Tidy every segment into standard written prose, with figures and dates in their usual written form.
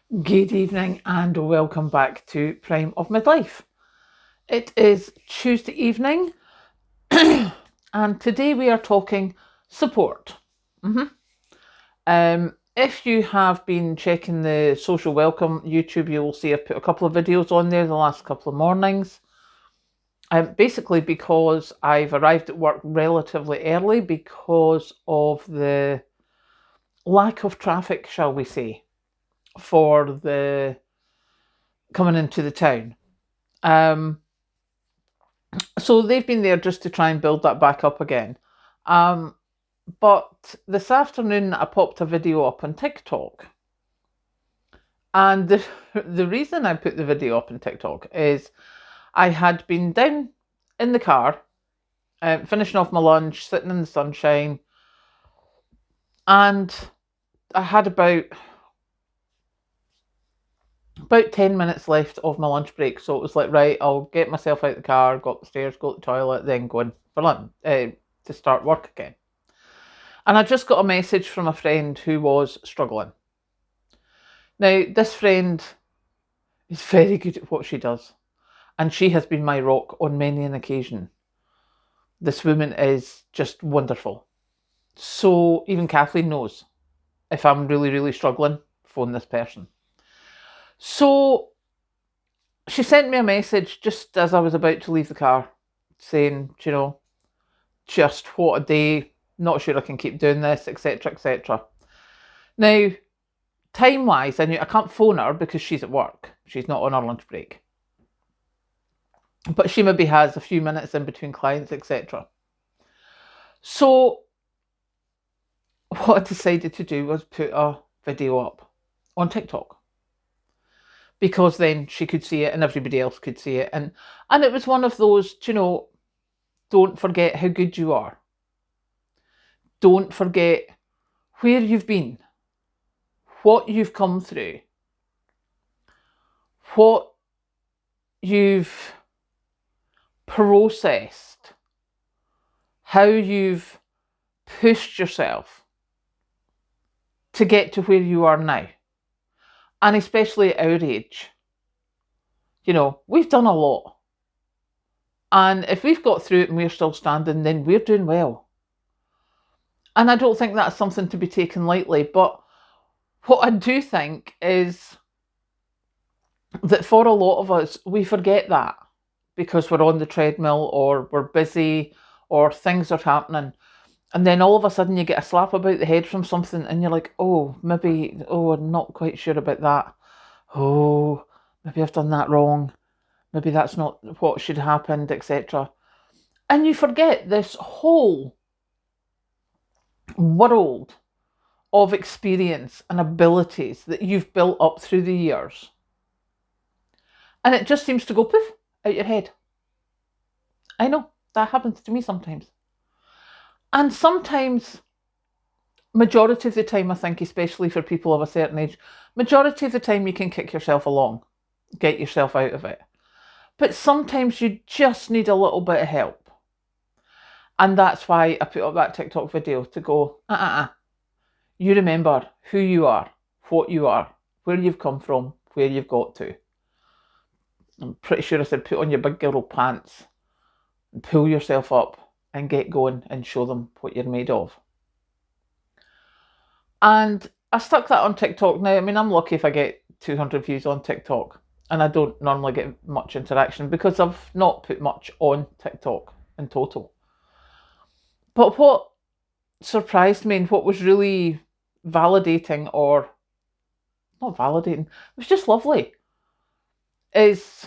Good evening and welcome back to Prime of Midlife. It is Tuesday evening and today we are talking support. If you have been checking the Social Welcome YouTube, you will see I've put a couple of videos on there the last couple of mornings. Basically because I've arrived at work relatively early because of the lack of traffic, shall we say, for the coming into the town. So they've been there just to try and build that back up again. But this afternoon I popped a video up on TikTok. And the reason I put the video up on TikTok is I had been down in the car, finishing off my lunch, sitting in the sunshine, and I had about 10 minutes left of my lunch break. So it was like, right, I'll get myself out of the car, go up the stairs, go to the toilet, then go in for lunch to start work again. And I just got a message from a friend who was struggling. Now, this friend is very good at what she does, and she has been my rock on many an occasion. This woman is just wonderful. So even Kathleen knows if I'm really, really struggling, phone this person. So she sent me a message just as I was about to leave the car saying, just what a day, not sure I can keep doing this, etc., etc. Now, time-wise, I can't phone her because she's at work. She's not on her lunch break. But she maybe has a few minutes in between clients, etc. So what I decided to do was put a video up on TikTok. Because then she could see it and everybody else could see it. And it was one of those, don't forget how good you are. Don't forget where you've been, what you've come through, what you've processed, how you've pushed yourself to get to where you are now. And especially at our age, we've done a lot. And if we've got through it and we're still standing, then we're doing well. And I don't think that's something to be taken lightly. But what I do think is that for a lot of us, we forget that because we're on the treadmill or we're busy or things are happening. And then all of a sudden you get a slap about the head from something and you're like, I'm not quite sure about that. Oh, maybe I've done that wrong. Maybe that's not what should have happened, etc. And you forget this whole world of experience and abilities that you've built up through the years. And it just seems to go poof out your head. I know, that happens to me sometimes. And sometimes, majority of the time, I think, especially for people of a certain age, majority of the time you can kick yourself along, get yourself out of it. But sometimes you just need a little bit of help. And that's why I put up that TikTok video to go, you remember who you are, what you are, where you've come from, where you've got to. I'm pretty sure I said put on your big girl pants and pull yourself up and get going and show them what you're made of. And I stuck that on TikTok now. I'm lucky if I get 200 views on TikTok. And I don't normally get much interaction because I've not put much on TikTok in total. But what surprised me and what was really validating, or not validating, it was just lovely, is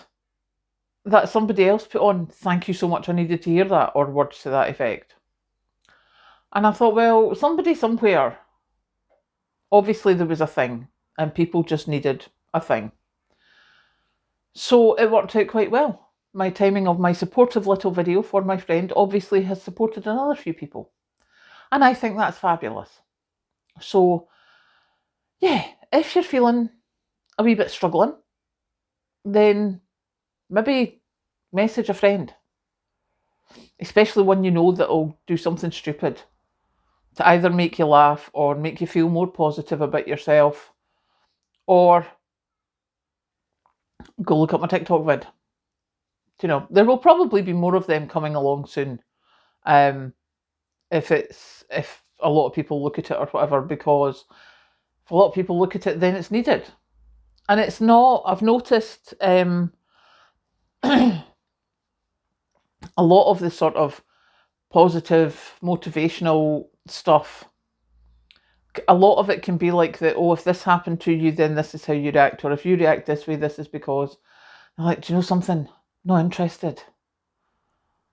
that somebody else put on, "Thank you so much, I needed to hear that," or words to that effect. And I thought, well, somebody somewhere, obviously there was a thing and people just needed a thing. So it worked out quite well. My timing of my supportive little video for my friend obviously has supported another few people. And I think that's fabulous. So, yeah, if you're feeling a wee bit struggling, then maybe message a friend. Especially one you know that'll do something stupid to either make you laugh or make you feel more positive about yourself, or go look up my TikTok vid. You know, there will probably be more of them coming along soon. If a lot of people look at it or whatever, because if a lot of people look at it, then it's needed. And it's not, I've noticed a lot of the sort of positive, motivational stuff, a lot of it can be like that, oh, if this happened to you, then this is how you react, or if you react this way, this is because. I'm like, do you know something? Not interested.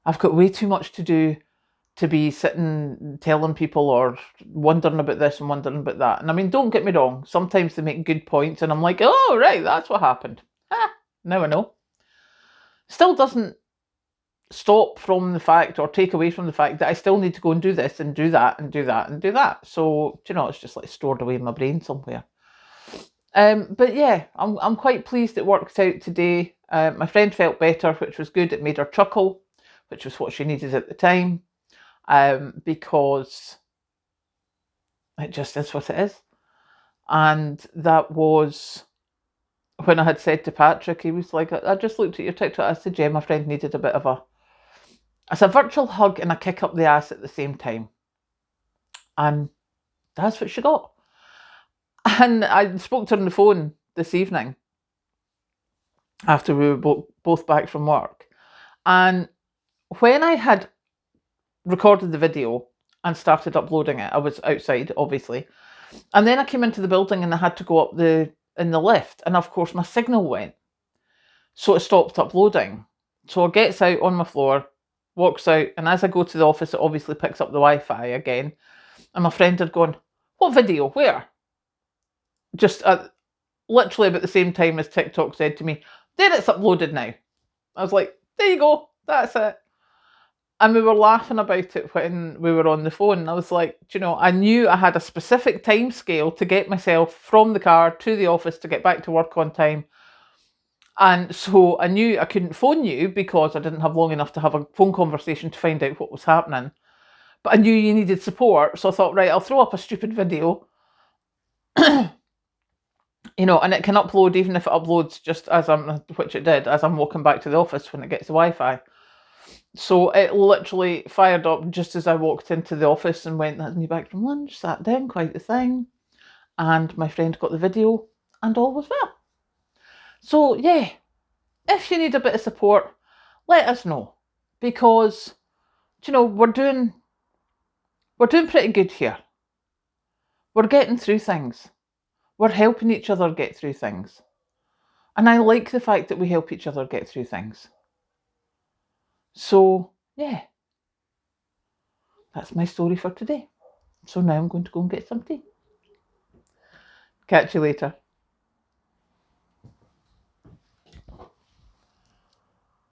I've got way too much to do to be sitting telling people or wondering about this and wondering about that. And I mean, don't get me wrong, sometimes they make good points and I'm like, oh, right, that's what happened. Now I know. Still doesn't stop from the fact or take away from the fact that I still need to go and do this and do that and do that and do that. So, you know, it's just like stored away in my brain somewhere. But yeah, I'm quite pleased it worked out today. My friend felt better, which was good. It made her chuckle, which was what she needed at the time, because it just is what it is. And that was when I had said to Patrick, he was like, I just looked at your TikTok. I said, yeah, my friend needed a bit of it's a virtual hug and a kick up the ass at the same time. And that's what she got. And I spoke to her on the phone this evening after we were both back from work. And when I had recorded the video and started uploading it, I was outside, obviously. And then I came into the building and I had to go up in the lift. And of course, my signal went. So it stopped uploading. So I gets out on my floor, walks out, and as I go to the office, it obviously picks up the Wi-Fi again. And my friend had gone, what video? Where? Just literally about the same time as TikTok said to me, there, it's uploaded now. I was like, there you go, that's it. And we were laughing about it when we were on the phone. And I was like, you know, I knew I had a specific time scale to get myself from the car to the office to get back to work on time. And so I knew I couldn't phone you because I didn't have long enough to have a phone conversation to find out what was happening. But I knew you needed support. So I thought, right, I'll throw up a stupid video. You know, and it can upload even if it uploads just as which it did, as I'm walking back to the office when it gets the Wi-Fi. So it literally fired up just as I walked into the office and went, that's me back from lunch, sat down, quite the thing. And my friend got the video and all was well. So yeah, if you need a bit of support, let us know. Because, you know, we're doing pretty good here. We're getting through things. We're helping each other get through things. And I like the fact that we help each other get through things. So, yeah, that's my story for today. So now I'm going to go and get some tea. Catch you later.